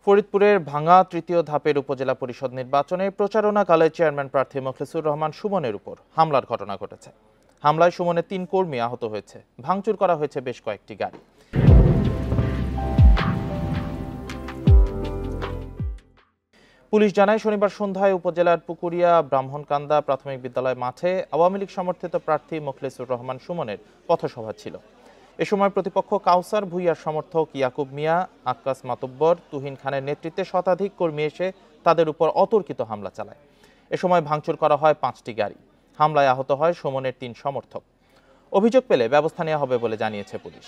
ফরিদপুরের ভাঙা তৃতীয় ধাপের উপজেলা পরিষদ নির্বাচনে প্রচারণাকালে চেয়ারম্যান প্রার্থী মোখলেসুর রহমান সুমনের উপর হামলার ঘটনা ঘটেছে। হামলায় সুমনের ৩ কর্মী আহত হয়েছে। ভাঙচুর করা হয়েছে বেশ কয়েকটি গাড়ি। পুলিশ জানায়, শনিবার সন্ধ্যায় উপজেলার পুকুরিয়া ব্রাহ্মণকান্দা প্রাথমিক বিদ্যালয় মাঠে আওয়ামী লীগ সমর্থিত প্রার্থী মোখলেসুর রহমান সুমনের পথসভা ছিল। এ সময় প্রতিপক্ষ কাউসার ভূঁইয়ার সমর্থক ইয়াকুব মিয়া, আক্কাস মাতব্বর, তুহিন খানের নেতৃত্বে শতাধিক কর্মী এসে তাদের উপর অতর্কিত হামলা চালায়। এ সময় ভাঙচুর করা হয় ৫টি গাড়ি। হামলায় আহত হয় সুমনের ৩ সমর্থক। অভিযোগ পেলে ব্যবস্থা নেওয়া হবে বলে জানিয়েছে পুলিশ।